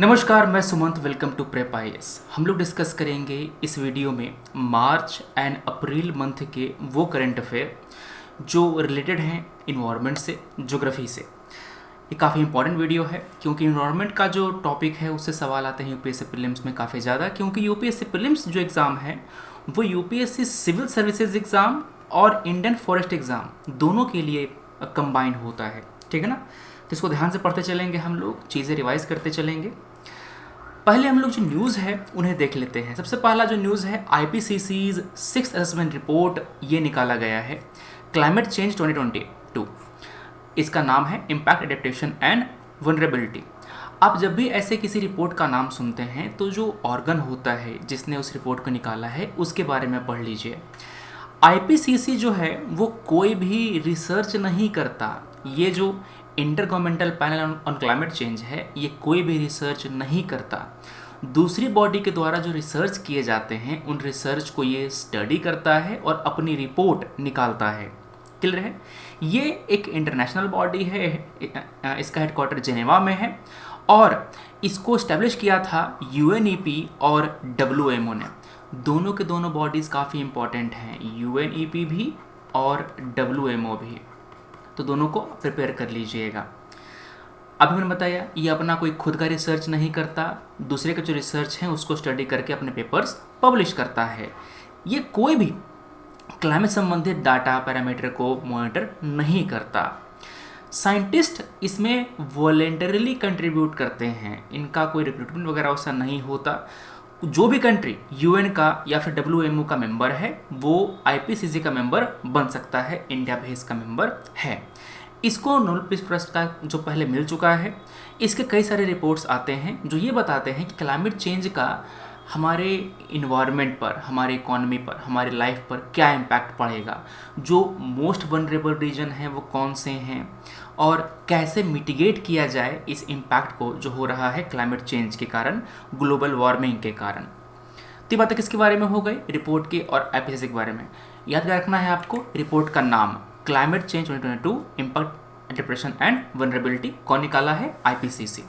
नमस्कार, मैं Sumant. Welcome to prep IAS. हम लोग डिस्कस करेंगे इस वीडियो में मार्च एंड अप्रैल मंथ के वो करंट अफेयर जो रिलेटेड हैं इन्वायरमेंट से, ज्योग्राफी से। ये काफ़ी इंपॉर्टेंट वीडियो है क्योंकि इन्वायरमेंट का जो टॉपिक है उससे सवाल आते हैं यूपीएससी प्रीलिम्स में काफ़ी ज़्यादा, क्योंकि यूपीएससी प्रीलिम्स जो एग्ज़ाम है वो यूपीएससी सिविल सर्विसेज एग्ज़ाम और इंडियन फॉरेस्ट एग्ज़ाम दोनों के लिए कंबाइन होता है। ठीक है ना। तो इसको ध्यान से पढ़ते चलेंगे, हम लोग चीज़ें रिवाइज करते चलेंगे। पहले हम लोग जो न्यूज़ है उन्हें देख लेते हैं। सबसे पहला जो न्यूज़ है, आईपीसीसीज 6th असेसमेंट रिपोर्ट ये निकाला गया है, क्लाइमेट चेंज 2022। इसका नाम है इम्पैक्ट, एडेप्टेशन एंड वनरेबिलिटी। आप जब भी ऐसे किसी रिपोर्ट का नाम सुनते हैं तो जो ऑर्गन होता है जिसने उस रिपोर्ट को निकाला है उसके बारे में पढ़ लीजिए। आईपीसीसी जो है वो कोई भी रिसर्च नहीं करता। ये जो inter governmental panel on climate change है ये कोई भी रिसर्च नहीं करता। दूसरी बॉडी के द्वारा जो रिसर्च किए जाते हैं उन रिसर्च को ये स्टडी करता है और अपनी रिपोर्ट निकालता है। क्लियर है। ये एक इंटरनेशनल बॉडी है, इसका हेडक्वार्टर जेनेवा में है और इसको इस्टेब्लिश किया था यूएनईपी और डब्ल्यूएमओ ने। दोनों के दोनों बॉडीज़ काफ़ी इंपॉर्टेंट हैं, यूएनईपी भी और डब्ल्यूएमओ भी। तो दोनों को प्रिपेयर कर लीजिएगा। अभी मैंने बताया ये अपना कोई खुद का रिसर्च नहीं करता, दूसरे के जो रिसर्च हैं उसको स्टडी करके अपने पेपर्स पब्लिश करता है। ये कोई भी क्लाइमेट संबंधित डाटा पैरामीटर को मॉनिटर नहीं करता। साइंटिस्ट इसमें वॉलेंटरीली कंट्रीब्यूट करते हैं, इनका कोई रिक्रूटमेंट वगैरह वैसा नहीं होता। जो भी कंट्री यूएन का या फिर डब्ल्यूएमओ का मेंबर है वो आईपीसीसी का मेंबर बन सकता है, इंडिया भी इसका मेंबर है। इसको नोबेल पीस प्राइज का जो पहले मिल चुका है। इसके कई सारे रिपोर्ट्स आते हैं जो ये बताते हैं कि क्लाइमेट चेंज का हमारे इन्वायरमेंट पर, हमारे इकोनॉमी पर, हमारी लाइफ पर क्या इम्पैक्ट पड़ेगा, जो मोस्ट वनरेबल रीजन हैं वो कौन से हैं और कैसे मिटिगेट किया जाए इस इम्पैक्ट को जो हो रहा है क्लाइमेट चेंज के कारण, ग्लोबल वार्मिंग के कारण। तो ये बातें किसके बारे में हो गई, रिपोर्ट की और आईपीसीसी के बारे में। याद रखना है आपको रिपोर्ट का नाम, climate change 2022 impact, adaptation and vulnerability. कौन निकाला है? आईपीसीसी।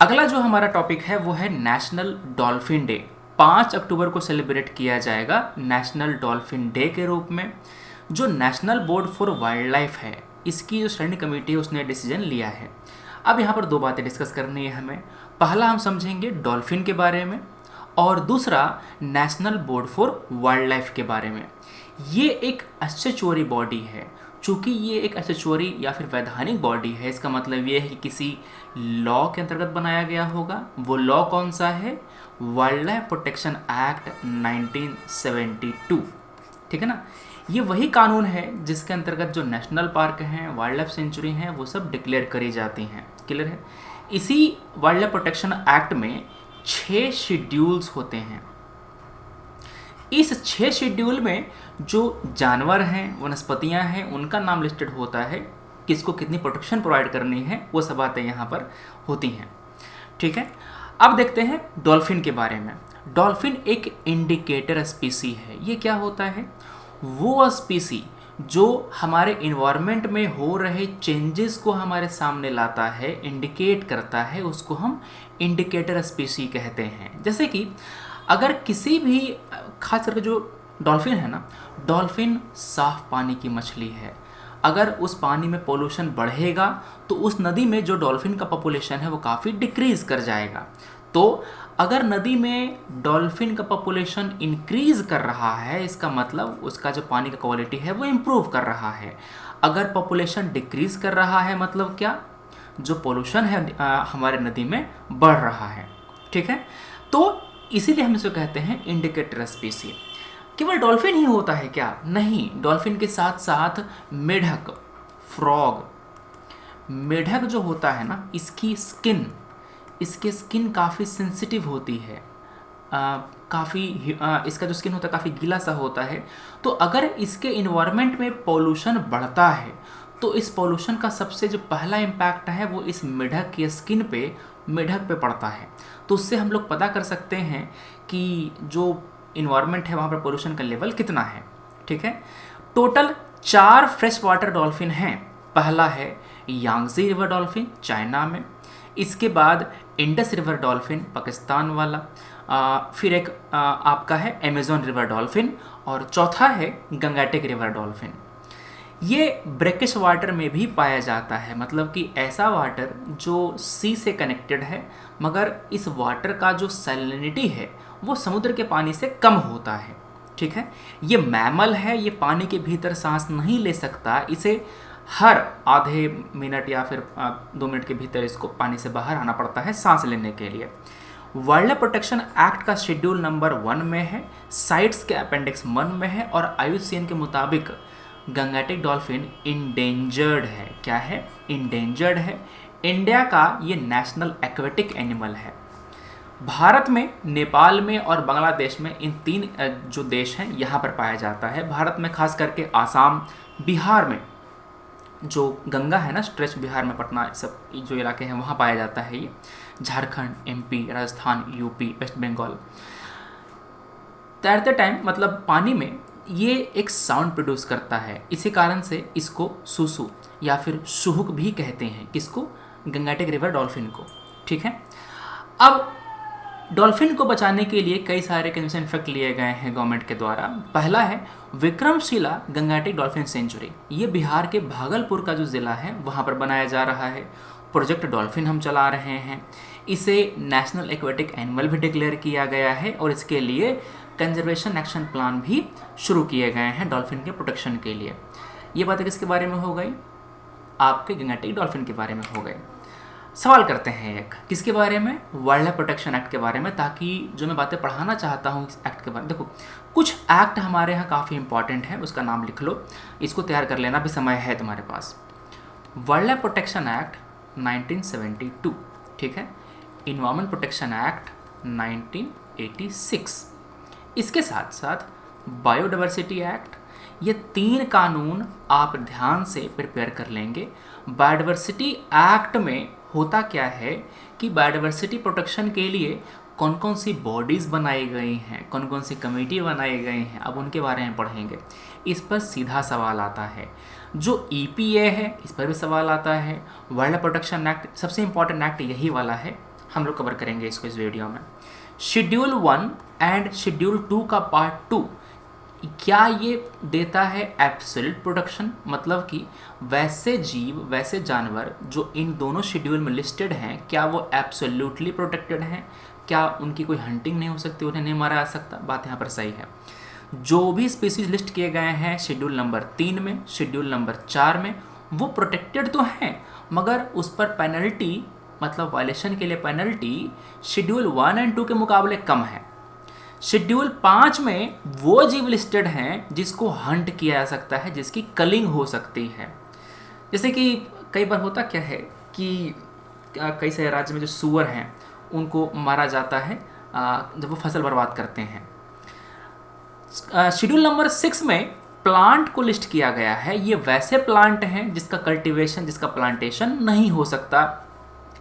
अगला जो हमारा टॉपिक है वो है नेशनल डॉल्फिन डे। 5 अक्टूबर को सेलिब्रेट किया जाएगा नेशनल डॉल्फिन डे के रूप में। जो national board for wild life है इसकी जो स्टैंडिंग कमेटी है उसने डिसीजन लिया है। अब यहाँ पर दो बातें डिस्कस करनी है हमें। पहला हम समझेंगे डॉल्फिन के बारे में और दूसरा national board for wild life के बारे में। ये एक स्टैट्यूटरी बॉडी है। चूँकि ये एक स्टैट्यूटरी या फिर वैधानिक बॉडी है, इसका मतलब ये है कि किसी लॉ के अंतर्गत बनाया गया होगा। वो लॉ कौन सा है? Wild life protection act 1972। ठीक है ना। ये वही कानून है जिसके अंतर्गत जो नेशनल पार्क हैं, वाइल्ड लाइफ सेंचुरी हैं, वो सब डिक्लेयर करी जाती हैं। क्लियर है। इसी वाइल्ड लाइफ प्रोटेक्शन एक्ट में 6 शेड्यूल्स होते हैं। इस 6 शेड्यूल में जो जानवर हैं, वनस्पतियां हैं, उनका नाम लिस्टेड होता है, किसको कितनी प्रोटेक्शन प्रोवाइड करनी है, वो सब बातें यहाँ पर होती हैं। ठीक है। अब देखते हैं डॉल्फिन के बारे में। डॉल्फिन एक इंडिकेटर स्पीसी है। ये क्या होता है? वो स्पीसी जो हमारे इन्वायरमेंट में हो रहे चेंजेस को हमारे सामने लाता है, इंडिकेट करता है, उसको हम इंडिकेटर स्पीसी कहते हैं। जैसे कि अगर किसी भी, खास करके जो डॉल्फिन है ना, डॉल्फिन साफ पानी की मछली है। अगर उस पानी में पोल्यूशन बढ़ेगा तो उस नदी में जो डॉल्फिन का पॉपुलेशन है वो काफ़ी डिक्रीज़ कर जाएगा। तो अगर नदी में डॉल्फिन का पॉपुलेशन इंक्रीज़ कर रहा है, इसका मतलब उसका जो पानी का क्वालिटी है वो इम्प्रूव कर रहा है। अगर पॉपुलेशन डिक्रीज़ कर रहा है मतलब क्या? जो पोल्यूशन है हमारे नदी में बढ़ रहा है। ठीक है। तो इसीलिए हम इसको कहते हैं इंडिकेटर स्पीसी। केवल डॉल्फिन ही होता है क्या? नहीं, डॉल्फिन के साथ साथ मेढक, फ्रॉग। मेढक जो होता है ना, इसकी स्किन काफ़ी सेंसिटिव होती है, इसका जो स्किन होता है काफ़ी गीला सा होता है। तो अगर इसके इन्वायरमेंट में पोल्यूशन बढ़ता है तो इस पोल्यूशन का सबसे जो पहला इम्पैक्ट है वो इस मेढक की स्किन पे, मेढक पे पड़ता है। तो उससे हम लोग पता कर सकते हैं कि जो इन्वायरमेंट है वहाँ पर पोल्यूशन का लेवल कितना है। ठीक है। टोटल 4 फ्रेश वाटर डॉल्फिन हैं। पहला है यांगजी रिवर डॉल्फिन, चाइना में। इसके बाद इंडस रिवर डॉल्फिन पाकिस्तान वाला, फिर एक आपका है अमेज़न रिवर डॉल्फिन, और चौथा है गंगेटिक रिवर डॉल्फिन। ये ब्रैकिश वाटर में भी पाया जाता है, मतलब कि ऐसा वाटर जो सी से कनेक्टेड है, मगर इस वाटर का जो सैलिनिटी है वो समुद्र के पानी से कम होता है। ठीक है, ये मैमल है, ये पानी के भीतर सांस नहीं ले सकता, इसे हर आधे मिनट या फिर 2 मिनट के भीतर इसको पानी से बाहर आना पड़ता है सांस लेने के लिए। वाइल्ड लाइफ प्रोटेक्शन एक्ट का शेड्यूल नंबर 1 में है, साइट्स के अपेंडिक्स 1 में है, और IUCN के मुताबिक गंगेटिक डॉल्फिन इंडेंजर्ड है। क्या है? इंडेंजर्ड है। इंडिया का ये नेशनल एक्वेटिक एनिमल है। भारत में, नेपाल में और बांग्लादेश में, इन 3 जो देश हैं यहाँ पर पाया जाता है। भारत में खास करके आसाम, बिहार में जो गंगा है ना, स्ट्रेच बिहार में, पटना, सब जो इलाके हैं वहाँ पाया जाता है ये। Jharkhand, MP, Rajasthan, UP, West Bengal. तैरते टाइम मतलब पानी में ये एक साउंड प्रोड्यूस करता है, इसी कारण से इसको सुसु या फिर शुहुक भी कहते हैं। किसको? गंगेटिक रिवर डॉल्फिन को। ठीक है, अब डॉल्फिन को बचाने के लिए कई सारे कंजर्वेशन इफेक्ट लिए गए हैं गवर्नमेंट के द्वारा। पहला है विक्रमशिला गंगेटिक डॉल्फिन सेंचुरी। ये बिहार के भागलपुर का जो ज़िला है वहाँ पर बनाया जा रहा है। प्रोजेक्ट डॉल्फिन हम चला रहे हैं, इसे नेशनल एक्वेटिक एनिमल भी डिक्लेयर किया गया है, और इसके लिए कंजर्वेशन एक्शन प्लान भी शुरू किए गए हैं डॉल्फिन के प्रोटेक्शन के लिए। ये बातें किसके बारे में हो गई? आपके गंगेटिक डॉल्फिन के बारे में हो गए। सवाल करते हैं एक, किसके बारे में? वाइल्ड लाइफ प्रोटेक्शन एक्ट के बारे में, ताकि जो मैं बातें पढ़ाना चाहता हूँ इस एक्ट के बारे में। देखो, कुछ एक्ट हमारे यहाँ काफ़ी इंपॉर्टेंट है, उसका नाम लिख लो, इसको तैयार कर लेना, भी समय है तुम्हारे पास। वाइल्ड लाइफ प्रोटेक्शन एक्ट 1972, ठीक है। इन्वायरमेंट प्रोटेक्शन एक्ट 1986, इसके साथ साथ बायोडाइवर्सिटी एक्ट। ये 3 कानून आप ध्यान से प्रिपेयर कर लेंगे। बायोडाइवर्सिटी एक्ट में होता क्या है कि बायोडाइवर्सिटी प्रोटेक्शन के लिए कौन कौन सी बॉडीज़ बनाई गई हैं, कौन कौन सी कमेटी बनाई गई हैं, अब उनके बारे में पढ़ेंगे। इस पर सीधा सवाल आता है। जो EPA है इस पर भी सवाल आता है। वाइल्ड लाइफ प्रोटेक्शन एक्ट सबसे इंपॉर्टेंट एक्ट यही वाला है, हम लोग कवर करेंगे इसको इस वीडियो में। शेड्यूल 1 एंड शेड्यूल 2 का पार्ट 2 क्या ये देता है एब्सोल्यूट प्रोटेक्शन, मतलब कि वैसे जीव, वैसे जानवर जो इन दोनों शेड्यूल में लिस्टेड हैं, क्या वो एब्सोल्यूटली प्रोटेक्टेड हैं? क्या उनकी कोई हंटिंग नहीं हो सकती, उन्हें नहीं मारा जा सकता? बात यहाँ पर सही है। जो भी स्पीसीज लिस्ट किए गए हैं शेड्यूल नंबर 3 में, शेड्यूल नंबर 4 में, वो प्रोटेक्टेड तो हैं, मगर उस पर पेनल्टी, मतलब वायलेशन के लिए पेनल्टी शेड्यूल 1 एंड 2 के मुकाबले कम है। शेड्यूल 5 में वो जीव लिस्टेड हैं जिसको हंट किया जा सकता है, जिसकी कलिंग हो सकती है। जैसे कि कई बार होता क्या है कि कई सारे राज्य में जो सूअर हैं उनको मारा जाता है जब वो फसल बर्बाद करते हैं। शेड्यूल नंबर 6 में प्लांट को लिस्ट किया गया है। ये वैसे प्लांट हैं जिसका कल्टीवेशन, जिसका प्लांटेशन नहीं हो सकता,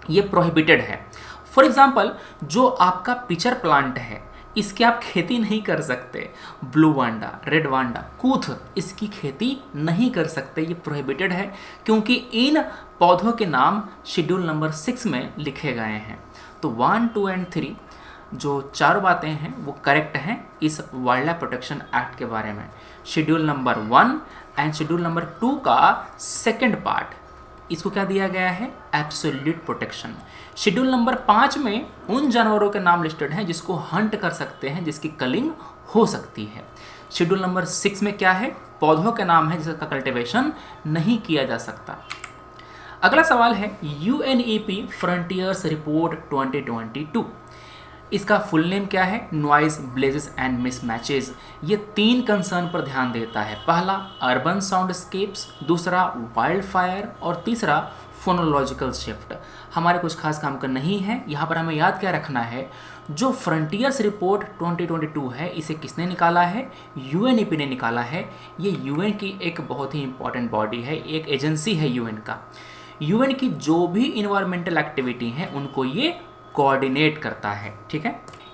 ये प्रोहिबिटेड है। फॉर एग्जाम्पल, जो आपका पिचर प्लांट है इसकी आप खेती नहीं कर सकते। ब्लू वांडा, रेड वांडा, कूथ, इसकी खेती नहीं कर सकते, ये प्रोहिबिटेड है, क्योंकि इन पौधों के नाम शेड्यूल नंबर 6 में लिखे गए हैं। तो 1, 2 एंड 3 जो 4 बातें हैं वो करेक्ट हैं इस वाइल्ड लाइफ प्रोटेक्शन एक्ट के बारे में। Schedule number 1 and schedule number 2 का सेकेंड पार्ट, इसको क्या दिया गया है? Absolute protection. शेड्यूल नंबर 5 में उन जानवरों के नाम लिस्टेड हैं जिसको हंट कर सकते हैं, जिसकी कलिंग हो सकती है। शेड्यूल नंबर 6 में क्या है? पौधों के नाम है जिसका कल्टीवेशन नहीं किया जा सकता। अगला सवाल है UNEP फ्रंटियर्स रिपोर्ट 2022। इसका फुल नेम क्या है? Noise, blazes and mismatches. ये 3 कंसर्न पर ध्यान देता है। पहला अर्बन साउंडस्केप्स, दूसरा वाइल्ड फायर, और तीसरा फोनोलॉजिकल शिफ्ट। हमारे कुछ खास काम का नहीं है, यहाँ पर हमें याद क्या रखना है, जो फ्रंटियर्स रिपोर्ट 2022 है इसे किसने निकाला है? UNEP ने निकाला है। ये UN की एक बहुत ही इंपॉर्टेंट बॉडी है, एक एजेंसी है UN का। UN की जो भी इन्वायरमेंटल एक्टिविटी हैं उनको ये कोऑर्डिनेट करता है, ठीक है।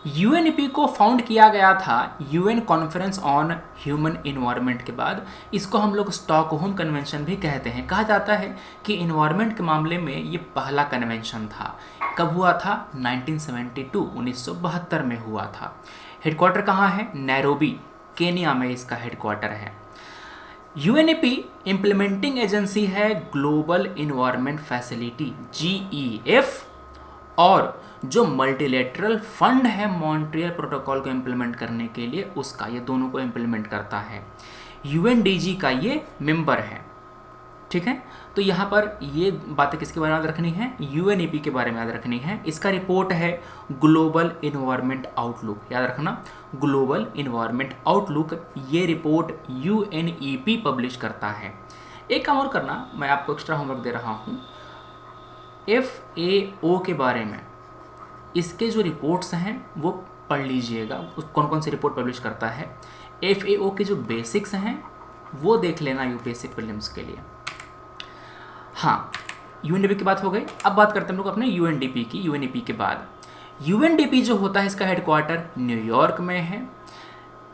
यूएनईपी को फाउंड किया गया था UN conference on human environment के बाद। इसको हम लोग स्टॉकहोम कन्वेंशन भी कहते हैं। कहा जाता है कि इन्वायरमेंट के मामले में ये पहला कन्वेंशन था। कब हुआ था? 1972, 1972 में हुआ था। हेडक्वार्टर कहाँ है? नैरोबी, केनिया में इसका हेडक्वार्टर है। यूएनईपी इम्प्लीमेंटिंग एजेंसी है ग्लोबल इन्वायरमेंट फैसिलिटी GEF, और जो मल्टीलेटरल फंड है मॉन्ट्रियल प्रोटोकॉल को इम्प्लीमेंट करने के लिए उसका, ये दोनों को इम्प्लीमेंट करता है। UNDG का ये मेंबर है। ठीक है, तो यहाँ पर ये बातें किसके बारे में याद रखनी है? यूएनईपी के बारे में याद रखनी है। इसका रिपोर्ट है ग्लोबल इन्वायरमेंट आउटलुक, याद रखना, ग्लोबल इन्वायरमेंट आउटलुक। ये रिपोर्ट यूएनईपी पब्लिश करता है। एक काम और करना, मैं आपको एक्स्ट्रा होमवर्क दे रहा हूँ। FAO के बारे में इसके जो रिपोर्ट्स हैं वो पढ़ लीजिएगा, कौन कौन सी रिपोर्ट पब्लिश करता है। FAO के जो बेसिक्स हैं वो देख लेना यूपीएससी प्रीलिम्स के लिए। हाँ, यूएनडीपी की बात हो गई। अब बात करते हैं हम लोग अपने यूएनडीपी की। यूएनईपी के बाद यूएनडीपी जो होता है इसका हेडक्वार्टर न्यूयॉर्क में है।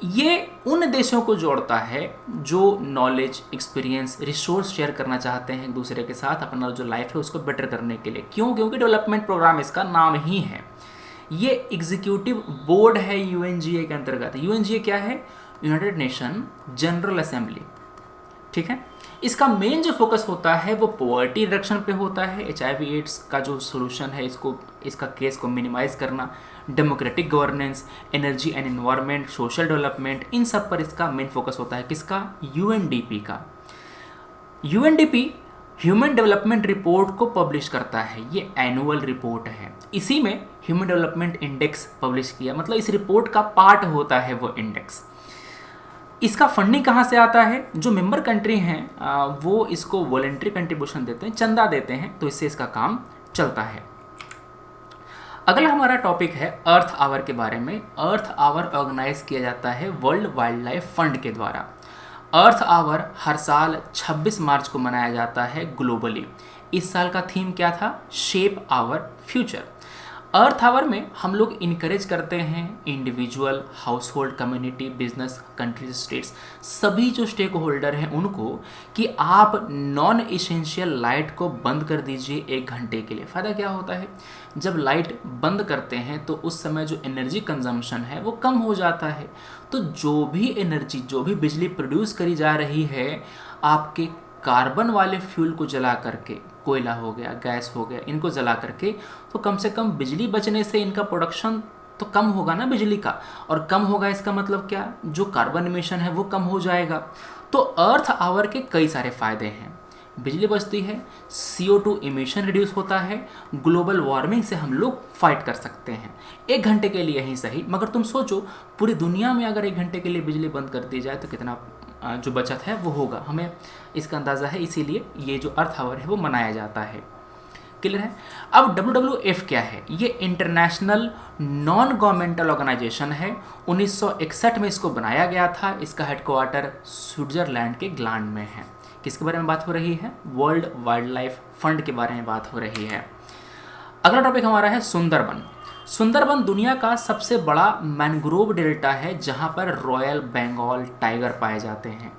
ये उन देशों को जोड़ता है जो नॉलेज, एक्सपीरियंस, रिसोर्स शेयर करना चाहते हैं एक दूसरे के साथ, अपना जो लाइफ है उसको बेटर करने के लिए। क्यों? क्योंकि डेवलपमेंट प्रोग्राम इसका नाम ही है। ये एग्जीक्यूटिव बोर्ड है यूएनजीए के अंतर्गत। यूएनजीए क्या है? United nation general assembly. ठीक है, इसका मेन जो फोकस होता है वो पॉवर्टी रिडक्शन पे होता है। HIV एड्स का जो सोल्यूशन है इसका केस को मिनिमाइज करना, democratic governance, energy and environment, social development, इन सब पर इसका मेन फोकस होता है। किसका? यूएनडीपी का। यूएनडीपी ह्यूमन डेवलपमेंट रिपोर्ट को पब्लिश करता है। ये एनुअल रिपोर्ट है। इसी में ह्यूमन डेवलपमेंट इंडेक्स पब्लिश किया, मतलब इस रिपोर्ट का पार्ट होता है वो इंडेक्स। इसका फंडिंग कहाँ से आता है? जो मेंबर कंट्री हैं वो इसको वॉलेंट्री कंट्रीब्यूशन देते हैं, चंदा देते हैं, तो इससे इसका काम चलता है। अगला हमारा टॉपिक है अर्थ आवर के बारे में। अर्थ आवर ऑर्गेनाइज किया जाता है वर्ल्ड वाइल्ड लाइफ फंड के द्वारा। अर्थ आवर हर साल 26 मार्च को मनाया जाता है ग्लोबली। इस साल का थीम क्या था? Shape our future. Earth hour में हम लोग इनकरेज करते हैं individual, household, community, business, countries, states, सभी जो स्टेक होल्डर हैं उनको कि आप नॉन इसेंशियल लाइट को बंद कर दीजिए 1 घंटे के लिए। फ़ायदा क्या होता है? जब लाइट बंद करते हैं तो उस समय जो एनर्जी कंजम्पशन है वो कम हो जाता है। तो जो भी एनर्जी, जो भी बिजली प्रोड्यूस करी जा रही है आपके कार्बन वाले फ्यूल को जला करके, कोयला हो गया, गैस हो गया, इनको जला करके, तो कम से कम बिजली बचने से इनका प्रोडक्शन तो कम होगा ना बिजली का, और कम होगा इसका मतलब क्या? जो कार्बन इमिशन है वो कम हो जाएगा। तो अर्थ आवर के कई सारे फ़ायदे हैं। बिजली बचती है, CO2 इमिशन रिड्यूस होता है, ग्लोबल वार्मिंग से हम लोग फाइट कर सकते हैं। 1 घंटे के लिए ही सही, मगर तुम सोचो पूरी दुनिया में अगर 1 घंटे के लिए बिजली बंद कर दी जाए तो कितना जो बचत है वो होगा, हमें इसका अंदाज़ा है। इसीलिए ये जो अर्थ आवर है वो मनाया जाता है। क्लियर है? अब WWF क्या है? ये इंटरनेशनल नॉन गवर्नमेंटल ऑर्गेनाइजेशन है। 1961 में इसको बनाया गया था। इसका हेडक्वार्टर स्विट्जरलैंड के ग्लांड में है। किसके बारे में बात हो रही है? वर्ल्ड वाइल्ड लाइफ फंड के बारे में बात हो रही है। अगला टॉपिक हमारा है सुंदरबन। सुंदरबन दुनिया का सबसे बड़ा मैंग्रोव डेल्टा है जहां पर रॉयल बंगाल टाइगर पाए जाते हैं।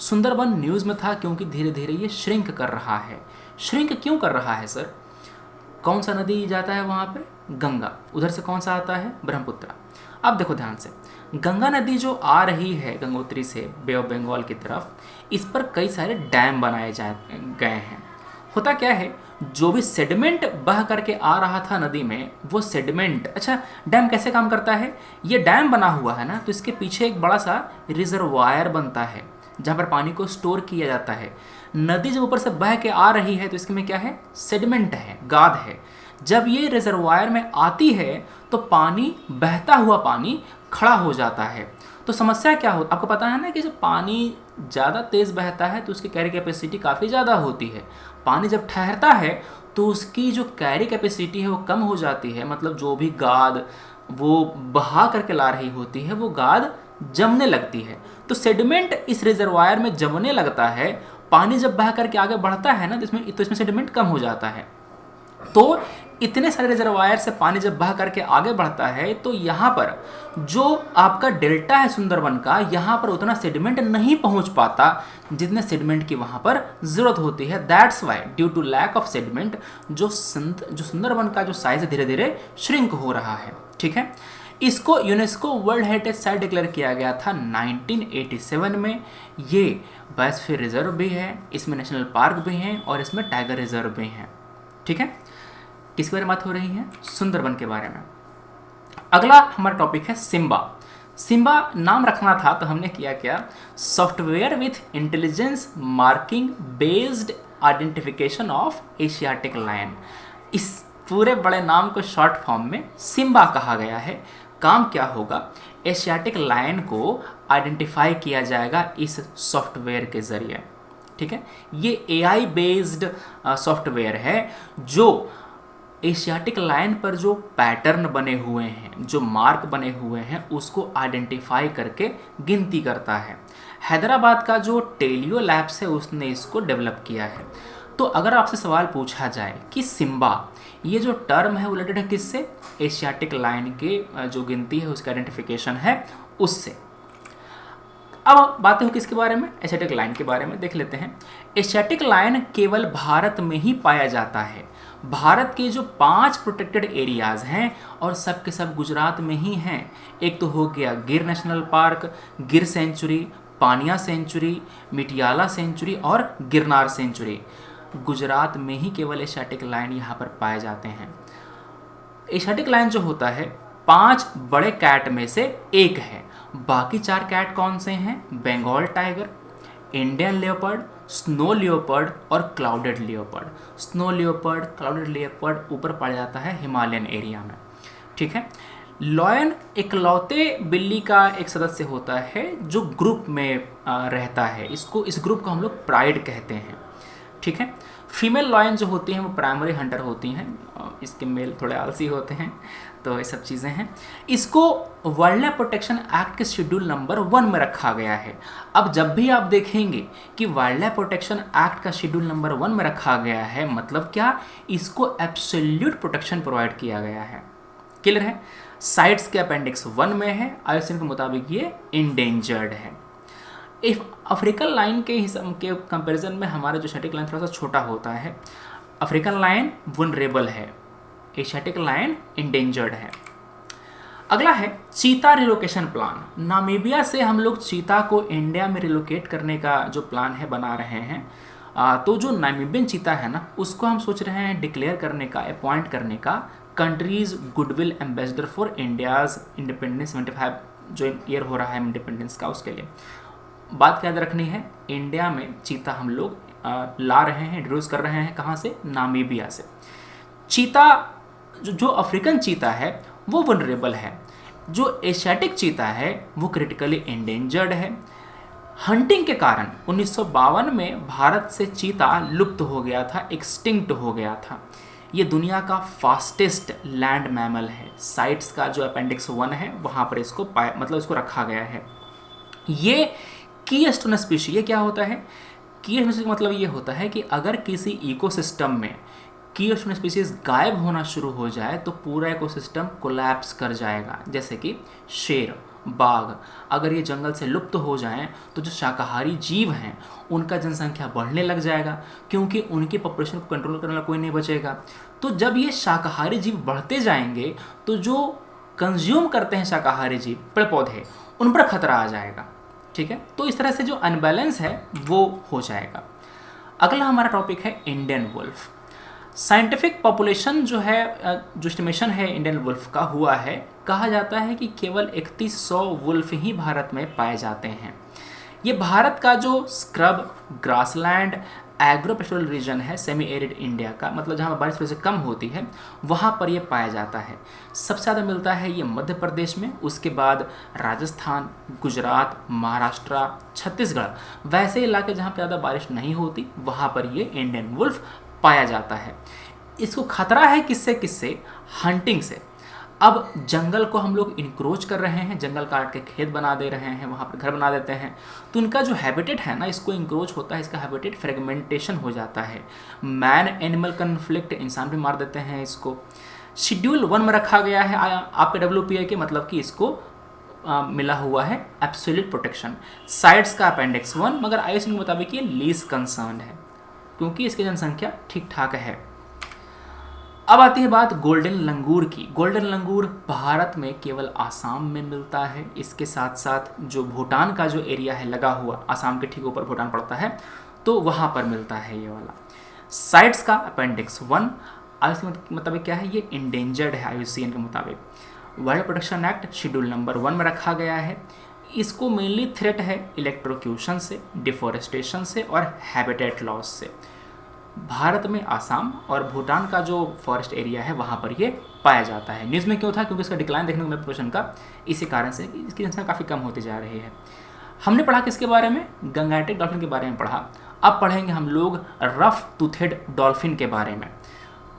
सुंदरबन न्यूज़ में था क्योंकि धीरे धीरे ये श्रिंक कर रहा है। श्रिंक क्यों कर रहा है सर? कौन सा नदी जाता है वहाँ पे? गंगा। उधर से कौन सा आता है? ब्रह्मपुत्र। अब देखो ध्यान से, गंगा नदी जो आ रही है गंगोत्री से बे ऑफ बंगाल की तरफ, इस पर कई सारे डैम बनाए गए हैं। होता क्या है, जो भी सेडिमेंट बह करके आ रहा था नदी में, वो सेडिमेंट, अच्छा डैम कैसे काम करता है? ये डैम बना हुआ है ना, तो इसके पीछे एक बड़ा सा रिजर्वायर बनता है जहाँ पर पानी को स्टोर किया जाता है। नदी जब ऊपर से बह के आ रही है तो इसके में क्या है? सेडिमेंट है, गाद है। जब ये रिजर्वायर में आती है तो पानी, बहता हुआ पानी खड़ा हो जाता है। तो समस्या क्या हो, आपको पता है ना कि जब पानी ज़्यादा तेज़ बहता है तो उसकी कैरी कैपेसिटी काफ़ी ज़्यादा होती है। पानी जब ठहरता है तो उसकी जो कैरी कैपेसिटी है वो कम हो जाती है, मतलब जो भी गाद वो बहा करके ला रही होती है वो गाद जमने लगती है। तो सेडिमेंट इस रिजर्वायर में जमने लगता है। पानी जब बह करके आगे बढ़ता है ना तो इसमें सेडिमेंट कम हो जाता है। तो इतने सारे रिजर्वायर से पानी जब बह करके आगे बढ़ता है तो यहाँ पर जो आपका डेल्टा है सुंदरबन का, यहाँ पर उतना सेडिमेंट नहीं पहुँच पाता जितने सेडिमेंट की वहाँ पर ज़रूरत होती है। That's why due to lack of sediment जो सुंदरबन का जो साइज है धीरे धीरे श्रिंक हो रहा है। ठीक है, इसको UNESCO world heritage site declare किया गया था 1987 में। ये बायोस्फीयर रिजर्व भी है, इसमें नेशनल पार्क भी हैं और इसमें टाइगर रिजर्व भी हैं। ठीक है, किसके बारे में बात हो रही है? सुंदरबन के बारे में। अगला हमारा टॉपिक है सिम्बा। सिम्बा नाम रखना था तो हमने किया क्या, software with intelligence marking based identification of Asiatic lion. इस पूरे बड़े नाम को शॉर्ट फॉर्म में सिम्बा कहा गया है। काम क्या होगा, एशियाटिक लायन को आइडेंटिफाई किया जाएगा इस सॉफ्टवेयर के ज़रिए। ठीक है, ये AI बेस्ड सॉफ्टवेयर है जो एशियाटिक लायन पर जो पैटर्न बने हुए हैं, जो मार्क बने हुए हैं, उसको आइडेंटिफाई करके गिनती करता है। हैदराबाद का जो टेलियो लैब्स है उसने इसको डेवलप किया है। तो अगर आपसे सवाल पूछा जाए कि सिम्बा ये जो टर्म है वो रिलेटेड है किससे, एशियाटिक लायन के जो गिनती है उसका आइडेंटिफिकेशन है उससे। अब बातें हो किसके बारे में, एशियाटिक लायन के बारे में देख लेते हैं। एशियाटिक लायन केवल भारत में ही पाया जाता है। भारत के जो 5 प्रोटेक्टेड एरियाज़ हैं और सब के सब गुजरात में ही हैं। एक तो हो गया गिर नेशनल पार्क, गिर सेंचुरी, पानिया सेंचुरी, मिटियाला सेंचुरी और गिरनार सेंचुरी। गुजरात में ही केवल एशियाटिक लायन यहाँ पर पाए जाते हैं। एशियाटिक लायन जो होता है 5 बड़े कैट में से एक है। बाकी 4 कैट कौन से हैं, Bengal tiger, Indian leopard, snow leopard और clouded leopard. Snow leopard, clouded leopard ऊपर पाया जाता है हिमालयन एरिया में। ठीक है, लॉयन इकलौते बिल्ली का एक सदस्य होता है जो ग्रुप में रहता है। इस ग्रुप को हम लोग प्राइड कहते हैं। ठीक है, फीमेल लॉयन जो होती हैं वो प्राइमरी हंटर होती हैं, इसके मेल थोड़े आलसी होते हैं। तो ये सब चीज़ें हैं। इसको वाइल्ड लाइफ प्रोटेक्शन एक्ट के शेड्यूल नंबर 1 में रखा गया है। अब जब भी आप देखेंगे कि वाइल्ड लाइफ प्रोटेक्शन एक्ट का शेड्यूल नंबर 1 में रखा गया है, मतलब क्या, इसको एब्सोल्यूट प्रोटेक्शन प्रोवाइड किया गया है। क्लियर है? साइट्स के अपेंडिक्स 1 में है, IUCN के मुताबिक ये इंडेंजर्ड है। अफ्रीकन लाइन के कंपैरिजन में हमारा जो एशियाटिक लायन थोड़ा सा छोटा होता है। अफ्रीकन लायन वनरेबल है, एशियाटिक लायन इंडेंजर्ड है। अगला है चीता रिलोकेशन प्लान। नामीबिया से हम लोग चीता को इंडिया में रिलोकेट करने का जो प्लान है बना रहे हैं। तो जो नामीबियन चीता है ना, उसको हम सोच रहे हैं डिक्लेयर करने का, अपॉइंट करने का countries goodwill ambassador for India's independence 75 जो ईयर हो रहा है इंडिपेंडेंस का, उसके लिए। बात याद रखनी है, इंडिया में चीता हम लोग ला रहे हैं, इंट्रोड्यूस कर रहे हैं। कहाँ से? नामीबिया से। चीता जो अफ्रीकन चीता है वो वनरेबल है। जो एशियाटिक चीता है वो क्रिटिकली एंडेंजर्ड है। हंटिंग के कारण 1952 में भारत से चीता लुप्त हो गया था, एक्सटिंक्ट हो गया था। ये दुनिया का फास्टेस्ट लैंड मैमल है। साइट्स का जो अपेंडिक्स 1 है वहाँ पर इसको इसको रखा गया है। ये कीस्टोन स्पीशीज, ये क्या होता है? कीस्टोन स्पीशीज मतलब ये होता है कि अगर किसी इकोसिस्टम में कीस्टोन स्पीशीज गायब होना शुरू हो जाए तो पूरा इकोसिस्टम कोलैप्स कर जाएगा। जैसे कि शेर, बाघ, अगर ये जंगल से लुप्त हो जाएं तो जो शाकाहारी जीव हैं उनका जनसंख्या बढ़ने लग जाएगा, क्योंकि उनकी पॉपुलेशन को कंट्रोल करने वाला कोई नहीं बचेगा। तो जब ये शाकाहारी जीव बढ़ते जाएंगे तो जो कंज्यूम करते हैं शाकाहारी जीव, पेड़ पौधे, उन पर खतरा आ जाएगा। ठीक है, तो इस तरह से जो अनबैलेंस है वो हो जाएगा। अगला हमारा टॉपिक है इंडियन वुल्फ। साइंटिफिक पॉपुलेशन जो है, जो एस्टिमेशन है इंडियन वुल्फ का हुआ है, कहा जाता है कि केवल 3100 वुल्फ ही भारत में पाए जाते हैं। ये भारत का जो scrub, grassland, agro pastoral region है, सेमी एरिड इंडिया का, मतलब जहाँ बारिश थोड़ी सी कम होती है वहाँ पर ये पाया जाता है। सबसे ज़्यादा मिलता है ये मध्य प्रदेश में, उसके बाद राजस्थान, गुजरात, महाराष्ट्र, छत्तीसगढ़, वैसे इलाके जहाँ पर ज़्यादा बारिश नहीं होती वहाँ पर ये इंडियन वुल्फ पाया जाता है। इसको खतरा है किससे किससे? हंटिंग से। अब जंगल को हम लोग इंक्रोच कर रहे हैं, जंगल काट के खेत बना दे रहे हैं, वहाँ पर घर बना देते हैं, तो इनका जो हैबिटेट है ना, इसको इंक्रोच होता है, इसका हैबिटेट फ्रेगमेंटेशन हो जाता है। मैन एनिमल कन्फ्लिक्ट, इंसान भी मार देते हैं इसको। शेड्यूल 1 में रखा गया है आपके WPA के, मतलब कि इसको मिला हुआ है एब्सोल्यूट प्रोटेक्शन। साइट्स का अपेंडिक्स 1, मगर IUCN के मुताबिक ये लीस्ट कंसर्न है क्योंकि इसकी जनसंख्या ठीक ठाक है। अब आती है बात गोल्डन लंगूर की। गोल्डन लंगूर भारत में केवल आसाम में मिलता है। इसके साथ साथ जो भूटान का जो एरिया है लगा हुआ, आसाम के ठीक ऊपर भूटान पड़ता है, तो वहाँ पर मिलता है ये वाला। साइट्स का अपेंडिक्स 1 IUCN के मुताबिक क्या है, ये इंडेंजर्ड है। IUCN के मुताबिक wild protection act schedule number 1 में रखा गया है। इसको मेनली थ्रेट है इलेक्ट्रोक्यूशन से, डिफॉरेस्टेशन से और हैबिटेट लॉस से। भारत में आसाम और भूटान का जो फॉरेस्ट एरिया है वहाँ पर ये पाया जाता है। न्यूज़ में क्यों था, क्योंकि इसका डिक्लाइन देखने को मिला पॉपुलेशन का, इसी कारण से इसकी संख्या काफ़ी कम होती जा रही है। हमने पढ़ा किसके बारे में, गंगाटिक डॉल्फिन के बारे में पढ़ा। अब पढ़ेंगे हम लोग रफ टूथेड डॉल्फिन के बारे में।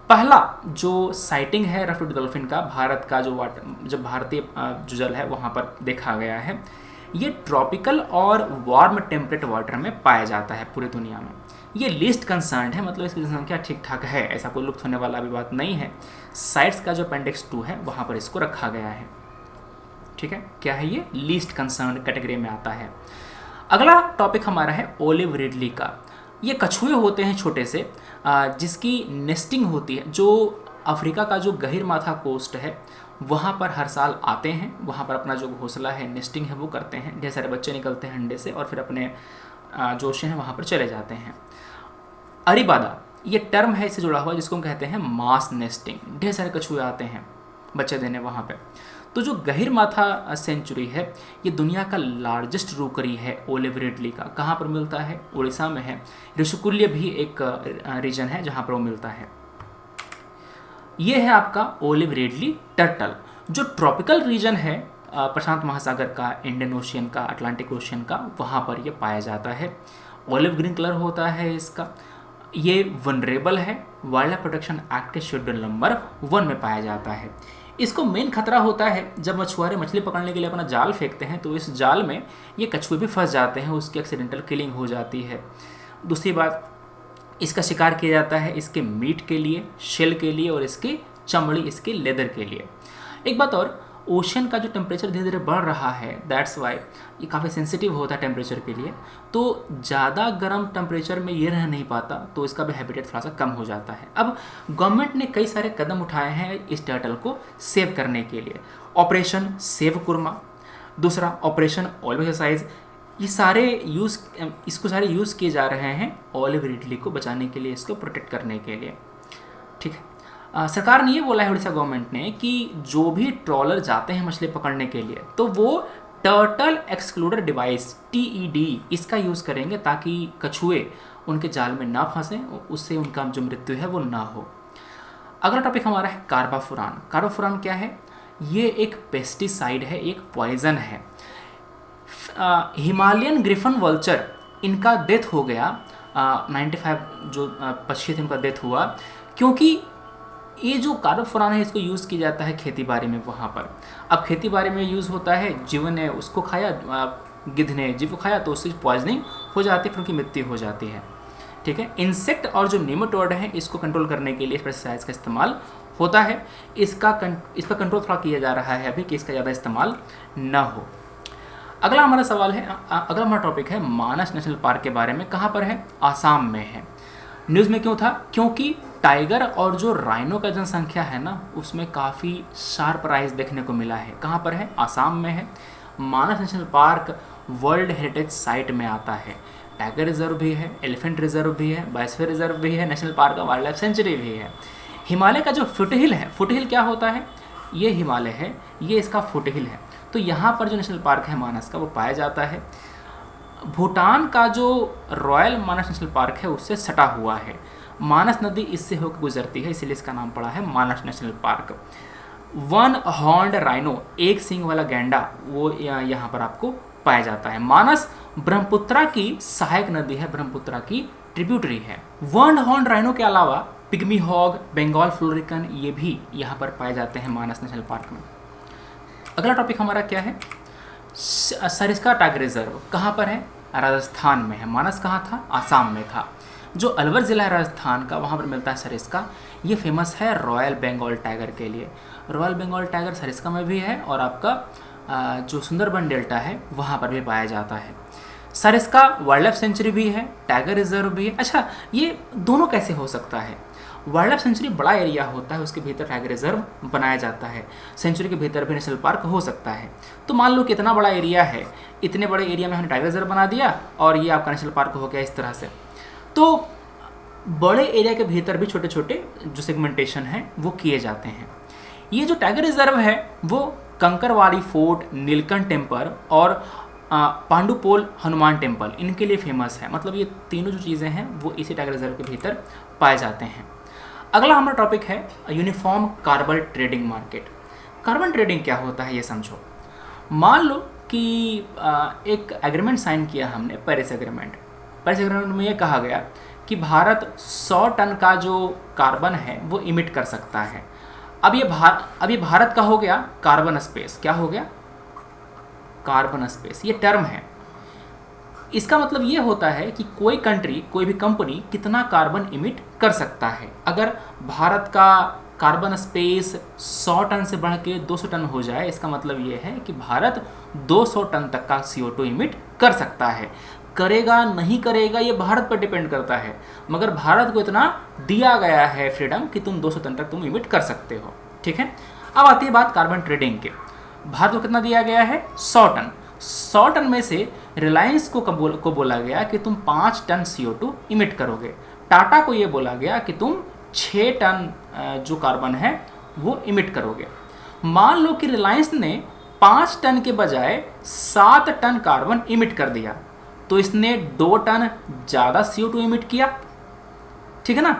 पहला जो साइटिंग है रफ टूथेड डॉल्फिन का, भारत का जो भारतीय जो जल है वहाँ पर देखा गया है। ये ट्रॉपिकल और वार्म टेम्परेट वाटर में पाया जाता है पूरी दुनिया में। ये लिस्ट कंसर्न है, मतलब इसकी जनसंख्या ठीक ठाक है, ऐसा कोई लुप्त होने वाला अभी बात नहीं है। साइट्स का जो अपेंडिक्स 2 है वहाँ पर इसको रखा गया है। ठीक है, क्या है ये, लीस्ट कंसर्न कैटेगरी में आता है। अगला टॉपिक हमारा है ओलिव रिडली का। ये कछुए होते हैं छोटे से, जिसकी नेस्टिंग होती है। जो अफ्रीका का जो गहीरमाथा कोस्ट है वहाँ पर हर साल आते हैं, वहाँ पर अपना जो घोंसला है, नेस्टिंग है वो करते हैं। ढेर सारे बच्चे निकलते हैं अंडे से और फिर अपने जो ओशन है वहाँ पर चले जाते हैं। अरीबादा ये टर्म है इससे जुड़ा हुआ, जिसको हम कहते हैं मास नेस्टिंग। ढेर सारे कछुए आते हैं बच्चे देने वहाँ पे। तो जो गहीरमाथा सेंचुरी है ये दुनिया का लार्जेस्ट रूकरी है ओलिव रिडली का। कहाँ पर मिलता है, उड़ीसा में है। ऋषिकुल्य भी एक रीजन है जहाँ पर वो मिलता है। ये है आपका ओलिव रिडली टर्टल। जो ट्रॉपिकल रीजन है प्रशांत महासागर का, इंडियन ओशियन का, अटलांटिक ओशियन का, वहाँ पर ये पाया जाता है। ओलिव ग्रीन कलर होता है इसका। ये वनरेबल है, वाइल्ड लाइफ प्रोटेक्शन एक्ट के शेड्यूल नंबर 1 में पाया जाता है। इसको मेन खतरा होता है जब मछुआरे मछली पकड़ने के लिए अपना जाल फेंकते हैं तो इस जाल में ये कछुए भी फंस जाते हैं, उसकी एक्सीडेंटल किलिंग हो जाती है। दूसरी बात, इसका शिकार किया जाता है इसके मीट के लिए, शेल के लिए और इसकी चमड़ी, इसके लेदर के लिए। एक बात और, ओशन का जो टेम्परेचर धीरे धीरे बढ़ रहा है, दैट्स वाई ये काफ़ी सेंसिटिव होता है टेम्परेचर के लिए। तो ज़्यादा गर्म टेम्परेचर में ये रह नहीं पाता, तो इसका भी हैबिटेट थोड़ा सा कम हो जाता है। अब गवर्नमेंट ने कई सारे कदम उठाए हैं इस टर्टल को सेव करने के लिए। ऑपरेशन सेव कुरमा, दूसरा ऑपरेशन ऑलिव एक्सरसाइज, ये सारे इसको सारे यूज़ किए जा रहे हैं ओलिव रिडली को बचाने के लिए, इसको प्रोटेक्ट करने के लिए। ठीक है, सरकार ने ये बोला है, उड़ीसा गवर्नमेंट ने, कि जो भी ट्रॉलर जाते हैं मछली पकड़ने के लिए तो वो टर्टल एक्सक्लूडर डिवाइस TED इसका यूज़ करेंगे ताकि कछुए उनके जाल में ना फंसें, उससे उनका जो मृत्यु है वो ना हो। अगला टॉपिक हमारा है कार्बाफुरान। कार्बाफुरान क्या है, ये एक पेस्टिसाइड है, एक पॉइजन है। हिमालयन ग्रिफन वल्चर, इनका डेथ हो गया 95 जो पक्षी थे उनका डेथ हुआ, क्योंकि ये जो कार्बाफुरान है इसको यूज़ किया जाता है खेती बाड़ी में वहाँ पर। अब खेती बाड़ी में यूज़ होता है, जीव ने उसको खाया, गिद्ध ने जीव को खाया तो उससे पॉइजनिंग हो जाती है, फिर उनकी मृत्यु हो जाती है। ठीक है, इंसेक्ट और जो नेमाटोड है इसको कंट्रोल करने के लिए पेस्टिसाइड्स का इस्तेमाल होता है। इस पर कंट्रोल थोड़ा किया जा रहा है अभी कि इसका ज़्यादा इस्तेमाल ना हो। अगला हमारा सवाल है, अगला हमारा टॉपिक है मानस नेशनल पार्क के बारे में। कहाँ पर है, आसाम में है। न्यूज़ में क्यों था, क्योंकि टाइगर और जो राइनो का जनसंख्या है ना उसमें काफ़ी शार्प राइज देखने को मिला है। कहाँ पर है, आसाम में है। Manas national park world heritage site में आता है। टाइगर रिजर्व भी है, एलिफेंट रिजर्व भी है, बायोस्फीयर रिजर्व भी है, नेशनल पार्क का वाइल्ड लाइफ सेंचुरी भी है। हिमालय का जो फुटहिल है, फुटहिल क्या होता है, ये हिमालय है, ये इसका फुटहिल है। तो यहाँ पर जो नेशनल पार्क है मानस का वो पाया जाता है। भूटान का जो रॉयल मानस नेशनल पार्क है उससे सटा हुआ है। मानस नदी इससे होकर गुजरती है, इसीलिए इसका नाम पड़ा है Manas national park. One horned rhino, एक सींग वाला गैंडा, वो यहाँ पर आपको पाया जाता है। मानस ब्रह्मपुत्रा की सहायक नदी है, ब्रह्मपुत्रा की ट्रिब्यूटरी है। वन हॉर्न्ड राइनो के अलावा पिग्मी हॉग, बंगाल फ्लोरिकन, ये भी यहाँ पर पाए जाते हैं मानस नेशनल पार्क में। अगला टॉपिक हमारा क्या है? सरिस्का टाइगर रिजर्व कहाँ पर है? राजस्थान में है। मानस कहाँ था? आसाम में था। जो अलवर ज़िला है राजस्थान का, वहाँ पर मिलता है सरिस्का। ये फेमस है रॉयल बंगाल टाइगर के लिए। रॉयल बंगाल टाइगर सरिस्का में भी है और आपका जो सुंदरबन डेल्टा है वहाँ पर भी पाया जाता है। सरिस्का वाइल्ड लाइफ सेंचुरी भी है, टाइगर रिजर्व भी है। अच्छा, ये दोनों कैसे हो सकता है? वाइल्ड लाइफ सेंचुरी बड़ा एरिया होता है, उसके भीतर टाइगर रिजर्व बनाया जाता है। सेंचुरी के भीतर भी नेशनल पार्क हो सकता है। तो मान लो कितना बड़ा एरिया है, इतने बड़े एरिया में हमने टाइगर रिजर्व बना दिया और ये आपका नेशनल पार्क हो गया इस तरह से। तो बड़े एरिया के भीतर भी छोटे छोटे जो सेगमेंटेशन है वो किए जाते हैं। ये जो टाइगर रिजर्व है वो कंकरवाली फोर्ट, नीलकंठ टेम्पल और पांडुपोल हनुमान टेम्पल, इनके लिए फेमस है। मतलब ये तीनों जो चीज़ें हैं वो इसी टाइगर रिजर्व के भीतर पाए जाते हैं। अगला हमारा टॉपिक है uniform carbon trading market. Carbon trading क्या होता है ये समझो। मान लो कि एक एग्रीमेंट साइन किया हमने, पेरिस एग्रीमेंट। पेरिस एग्रीमेंट में ये कहा गया कि भारत 100 टन का जो कार्बन है वो इमिट कर सकता है। अब ये भारत का हो गया कार्बन स्पेस। क्या हो गया? कार्बन स्पेस, ये टर्म है। इसका मतलब ये होता है कि कोई कंट्री, कोई भी कंपनी कितना कार्बन इमिट कर सकता है। अगर भारत का कार्बन स्पेस 100 टन से बढ़ के 200 टन हो जाए, इसका मतलब ये है कि भारत 200 टन तक का CO2 इमिट कर सकता है। करेगा नहीं करेगा ये भारत पर डिपेंड करता है, मगर भारत को इतना दिया गया है फ्रीडम कि तुम 200 टन तक तुम इमिट कर सकते हो। ठीक है, अब आती है बात कार्बन ट्रेडिंग के। भारत को कितना दिया गया है? 100 टन। 100 टन में से रिलायंस को बोला गया कि तुम 5 टन CO2 इमिट करोगे। टाटा को ये बोला गया कि तुम 6 टन जो कार्बन है वो इमिट करोगे। मान लो कि रिलायंस ने 5 टन के बजाय 7 टन कार्बन इमिट कर दिया, तो इसने 2 टन ज़्यादा CO2 इमिट किया। ठीक है ना।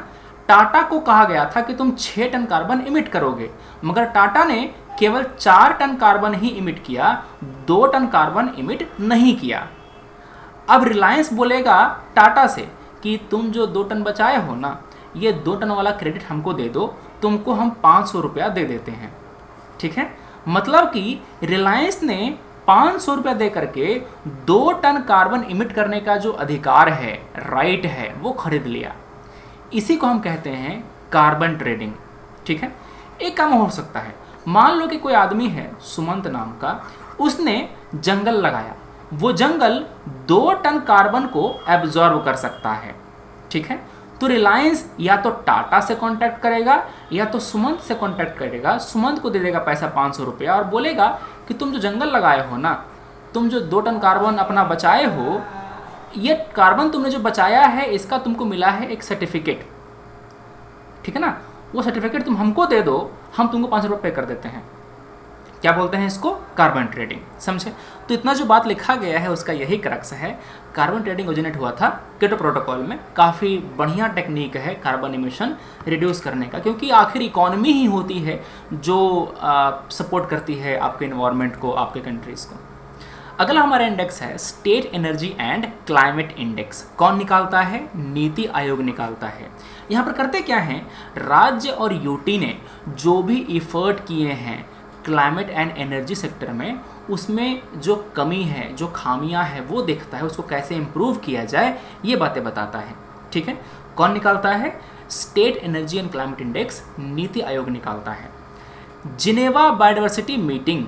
टाटा को कहा गया था कि तुम 6 टन कार्बन इमिट करोगे, मगर टाटा ने केवल 4 टन कार्बन ही इमिट किया, 2 टन कार्बन इमिट नहीं किया। अब रिलायंस बोलेगा टाटा से कि तुम जो 2 टन बचाए हो ना, ये 2 टन वाला क्रेडिट हमको दे दो, तुमको हम 500 रुपया दे देते हैं। ठीक है, मतलब कि रिलायंस ने 500 रुपया दे करके 2 टन कार्बन इमिट करने का जो अधिकार है, राइट है, वो खरीद लिया। इसी को हम कहते हैं कार्बन ट्रेडिंग। ठीक है, एक काम हो सकता है, मान लो कि कोई आदमी है सुमंत नाम का, उसने जंगल लगाया, वो जंगल 2 टन कार्बन को एब्जॉर्ब कर सकता है। ठीक है, तो रिलायंस या तो टाटा से कांटेक्ट करेगा या तो सुमंत से कांटेक्ट करेगा। सुमंत को दे देगा पैसा 500 रुपया और बोलेगा कि तुम जो जंगल लगाए हो ना, तुम जो 2 टन कार्बन अपना बचाए हो, ये कार्बन तुमने जो बचाया है इसका तुमको मिला है एक सर्टिफिकेट। ठीक है ना, वो सर्टिफिकेट तुम हमको दे दो, हम तुमको 500 रुपये पे कर देते हैं। क्या बोलते हैं इसको? Carbon trading. समझे? तो इतना जो बात लिखा गया है उसका यही क्रक्स है। कार्बन ट्रेडिंग ओरिजिनेट हुआ था क्योटो प्रोटोकॉल में। काफ़ी बढ़िया टेक्निक है कार्बन इमिशन रिड्यूस करने का, क्योंकि आखिर इकोनॉमी ही होती है जो सपोर्ट करती है आपके इन्वायरमेंट को, आपके कंट्रीज़ को। अगला हमारा इंडेक्स है state energy and climate index. कौन निकालता है? नीति आयोग निकालता है। यहाँ पर करते क्या हैं, राज्य और यूटी ने जो भी इफर्ट किए हैं क्लाइमेट एंड एनर्जी सेक्टर में, उसमें जो कमी है, जो खामियां हैं, वो देखता है, उसको कैसे इम्प्रूव किया जाए ये बातें बताता है। ठीक है, कौन निकालता है? State energy and climate index NITI Aayog निकालता है। जिनेवा बायोडाइवर्सिटी मीटिंग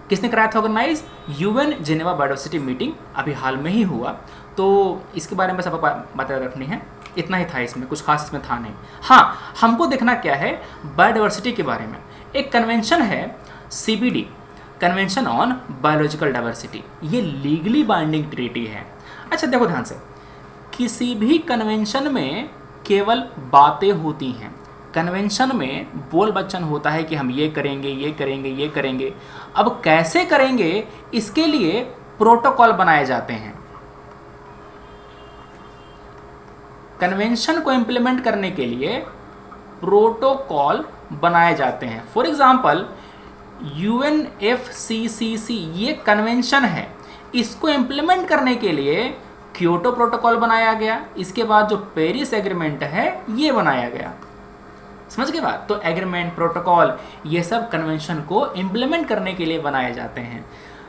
किसने कराया था organise? UN Geneva biodiversity meeting अभी हाल में ही हुआ, तो इसके बारे में सब बातें रखनी है। इतना ही था इसमें, कुछ खास इसमें था नहीं। हाँ, हमको देखना क्या है बायोडाइवर्सिटी के बारे में। एक कन्वेंशन है CBD, convention on biological diversity. ये लीगली बाइंडिंग ट्रीटी है। अच्छा देखो ध्यान से, किसी भी कन्वेंशन में केवल बातें होती हैं। कन्वेंशन में बोल बच्चन होता है कि हम ये करेंगे, ये करेंगे, ये करेंगे। अब कैसे करेंगे इसके लिए प्रोटोकॉल बनाए जाते हैं। कन्वेंशन को इम्प्लीमेंट करने के लिए प्रोटोकॉल बनाए जाते हैं। फॉर एग्जाम्पल UNFCCC ये कन्वेंशन है, इसको इम्प्लीमेंट करने के लिए क्योटो प्रोटोकॉल बनाया गया, इसके बाद जो पेरिस एग्रीमेंट है ये बनाया गया। समझ गए बात? तो एग्रीमेंट, प्रोटोकॉल, ये सब कन्वेंशन को इम्प्लीमेंट करने के लिए बनाए जाते हैं।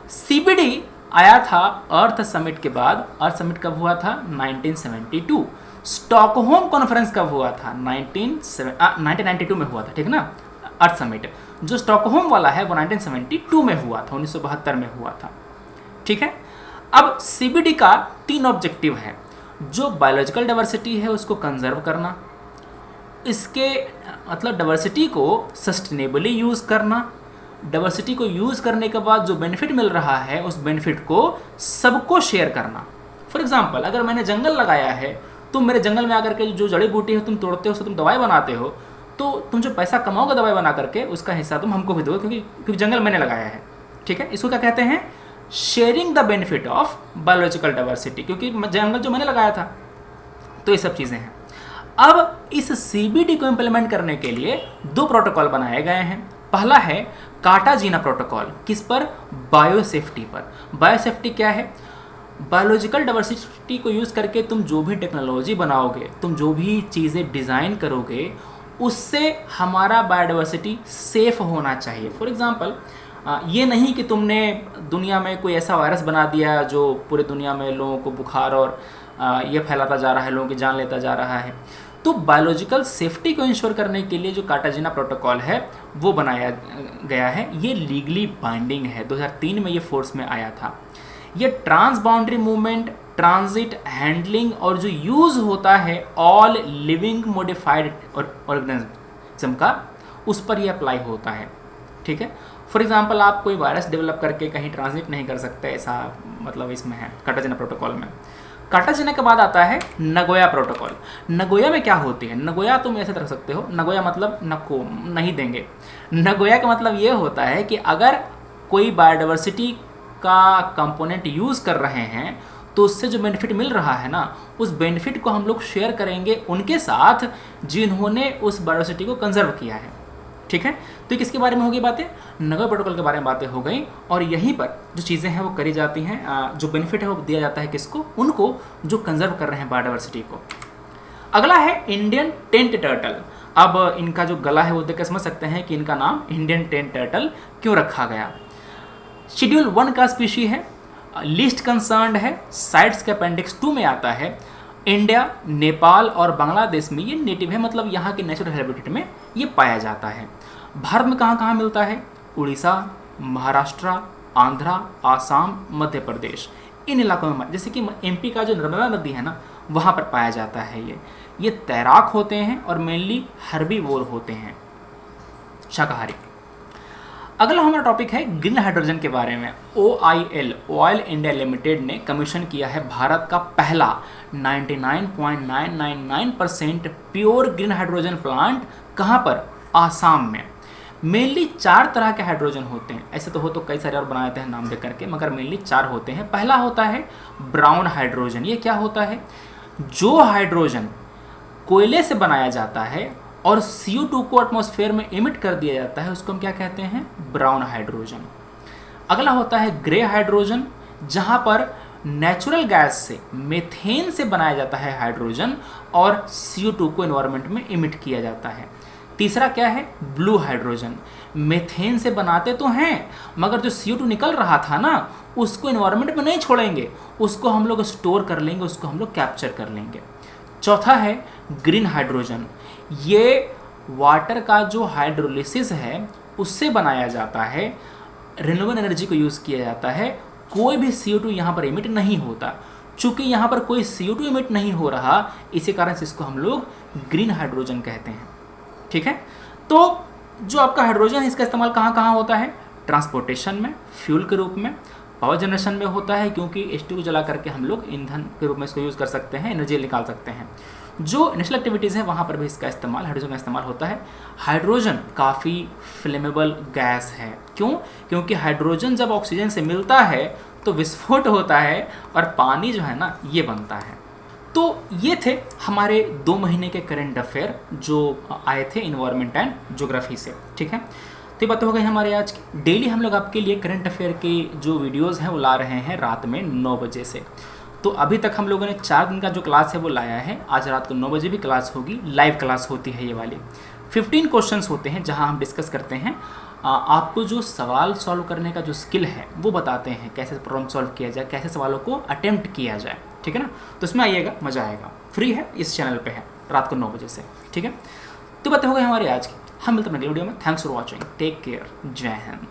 सीबीडी आया था अर्थ समिट के बाद। अर्थ समिट कब हुआ था? 1972। स्टॉकहोम कॉन्फ्रेंस कब हुआ था? 1992 में हुआ था, ठीक ना? अर्थ समिट जो स्टॉकहोम वाला है वो 1972 में हुआ था, 1972 में हुआ था, ठीक है। अब सीबीडी का 3 ऑब्जेक्टिव है। जो बायोलॉजिकल डाइवर्सिटी है उसको कंजर्व करना, इसके मतलब डाइवर्सिटी को सस्टेनेबली यूज़ करना, डाइवर्सिटी को यूज़ करने के बाद जो बेनिफिट मिल रहा है उस बेनिफिट को सबको शेयर करना। फॉर एग्जांपल, अगर मैंने जंगल लगाया है, तुम मेरे जंगल में आकर के जो जड़ी बूटी है तुम तोड़ते हो, उससे तुम दवाई बनाते हो, तो तुम जो पैसा कमाओगे दवाई बना करके उसका हिस्सा तुम हमको भी दोगे, क्योंकि जंगल मैंने लगाया है, ठीक है। इसको क्या कहते हैं? Sharing the benefit of biological diversity, क्योंकि जंगल जो मैंने लगाया था। तो ये सब चीज़ें हैं। अब इस सीबीडी को इम्प्लीमेंट करने के लिए 2 प्रोटोकॉल बनाए गए हैं। पहला है कार्टाजीना प्रोटोकॉल। किस पर? बायोसेफ्टी पर। बायोसेफ्टी क्या है? बायोलॉजिकल डाइवर्सिटी को यूज़ करके तुम जो भी टेक्नोलॉजी बनाओगे, तुम जो भी चीज़ें डिज़ाइन करोगे, उससे हमारा बायोडाइवर्सिटी सेफ होना चाहिए। फॉर एग्जांपल, ये नहीं कि तुमने दुनिया में कोई ऐसा वायरस बना दिया जो पूरी दुनिया में लोगों को बुखार और ये फैलाता जा रहा है, लोगों की जान लेता जा रहा है। तो बायोलॉजिकल सेफ्टी को इंश्योर करने के लिए जो कार्टाजीना प्रोटोकॉल है वो बनाया गया है। ये लीगली बाइंडिंग है, 2003 में ये फोर्स में आया था। ये trans boundary movement, transit, handling और जो यूज़ होता है ऑल लिविंग मॉडिफाइड ऑर्गेनिज्म का, उस पर ये अप्लाई होता है, ठीक है। फॉर एग्जांपल, आप कोई वायरस डेवलप करके कहीं ट्रांजिट नहीं कर सकते, ऐसा मतलब इसमें है कार्टाजीना प्रोटोकॉल में। कार्टाजीना के बाद आता है नगोया प्रोटोकॉल। नगोया में क्या होती है? नगोया तुम ऐसे रख सकते हो, नगोया मतलब नको, नहीं देंगे। नगोया का मतलब ये होता है कि अगर कोई बायोडाइवर्सिटी का कंपोनेंट यूज़ कर रहे हैं तो उससे जो बेनिफिट मिल रहा है ना, उस बेनिफिट को हम लोग शेयर करेंगे उनके साथ जिन्होंने उस बायोडाइवर्सिटी को कंजर्व किया है, ठीक है। तो किसके बारे में होगी बातें? नगोया प्रोटोकॉल के बारे में बातें हो गई। और यहीं पर जो चीज़ें हैं वो करी जाती हैं, जो बेनिफिट है वो दिया जाता है किसको? उनको जो कंजर्व कर रहे हैं बायोडाइवर्सिटी को। अगला है इंडियन टेंट टर्टल। अब इनका जो गला है वो देख कर समझ सकते हैं कि इनका नाम इंडियन टेंट टर्टल क्यों रखा गया। शेड्यूल 1 का स्पीशी है, लिस्ट कंसर्न्ड है, साइट्स के अपेंडिक्स 2 में आता है। इंडिया, नेपाल और बांग्लादेश में ये नेटिव है, मतलब यहाँ के नेचुरल हैबिटेट में ये पाया जाता है। भारत में कहाँ कहाँ मिलता है? उड़ीसा, महाराष्ट्र, आंध्रा, आसाम, मध्य प्रदेश, इन इलाकों में। जैसे कि एमपी का जो नर्मदा नदी है ना, वहाँ पर पाया जाता है ये तैराक होते हैं और मेनली हर्बीवोर होते हैं, शाकाहारी। अगला हमारा टॉपिक है ग्रीन हाइड्रोजन के बारे में। OIL, ऑयल इंडिया लिमिटेड ने कमीशन किया है भारत का पहला 99.999% प्योर ग्रीन हाइड्रोजन प्लांट। कहाँ पर? आसाम में। मेनली 4 तरह के हाइड्रोजन होते हैं, ऐसे तो हो तो कई सारे और बनाए हैं नाम दे करके, मगर मेनली 4 होते हैं। पहला होता है ब्राउन हाइड्रोजन। ये क्या होता है? जो हाइड्रोजन कोयले से बनाया जाता है और CO2 को एटमॉस्फेयर में इमिट कर दिया जाता है, उसको हम क्या कहते हैं? Brown hydrogen. अगला होता है ग्रे हाइड्रोजन, जहाँ पर नेचुरल गैस से, मीथेन से बनाया जाता है हाइड्रोजन और CO2 को एनवायरनमेंट में इमिट किया जाता है। तीसरा क्या है? Blue hydrogen. मीथेन से बनाते तो हैं मगर जो CO2 निकल रहा था ना, उसको एनवायरनमेंट में नहीं छोड़ेंगे, उसको हम लोग स्टोर कर लेंगे, उसको हम लोग कैप्चर कर लेंगे। चौथा है ग्रीन हाइड्रोजन। ये वाटर का जो हाइड्रोलिसिस है उससे बनाया जाता है, रिन्यूएबल एनर्जी को यूज़ किया जाता है, कोई भी CO2 यहाँ पर इमिट नहीं होता। चूँकि यहाँ पर कोई CO2 इमिट नहीं हो रहा, इसी कारण से इसको हम लोग ग्रीन हाइड्रोजन कहते हैं, ठीक है। तो जो आपका हाइड्रोजन है इसका इस्तेमाल कहाँ कहाँ होता है? ट्रांसपोर्टेशन में, फ्यूल के रूप में, पावर जनरेशन में होता है, क्योंकि H2 जला करके हम लोग ईंधन के रूप में इसको यूज़ कर सकते हैं, एनर्जी निकाल सकते हैं। जो इंडस्ट्रियल एक्टिविटीज़ हैं वहाँ पर भी इसका इस्तेमाल, हाइड्रोजन का इस्तेमाल होता है। हाइड्रोजन काफ़ी फ्लेमेबल गैस है। क्यों? क्योंकि हाइड्रोजन जब ऑक्सीजन से मिलता है तो विस्फोट होता है और पानी जो है ना ये बनता है। तो ये थे हमारे 2 महीने के करंट अफेयर जो आए थे इन्वायरमेंट एंड ज्योग्राफी से, ठीक है। तो ये बातें हो गई हमारे आज की। डेली हम लोग आपके लिए करंट अफेयर के जो वीडियोस हैं वो ला रहे हैं रात में 9 बजे से। तो अभी तक हम लोगों ने 4 दिन का जो क्लास है वो लाया है। आज रात को 9 बजे भी क्लास होगी, लाइव क्लास होती है ये वाली। 15 क्वेश्चंस होते हैं जहां हम डिस्कस करते हैं, आपको जो सवाल सॉल्व करने का जो स्किल है वो बताते हैं, कैसे प्रॉब्लम सॉल्व किया जाए, कैसे सवालों को अटेम्प्ट किया जाए, ठीक है ना। तो इसमें आइएगा, मज़ा आएगा। फ्री है, इस चैनल पे है, रात को 9 बजे से, ठीक है। तो बातें हो गई हमारी आज की। हम मिलते हैं अगले वीडियो में। Thanks for watching, take care, जय हिंद।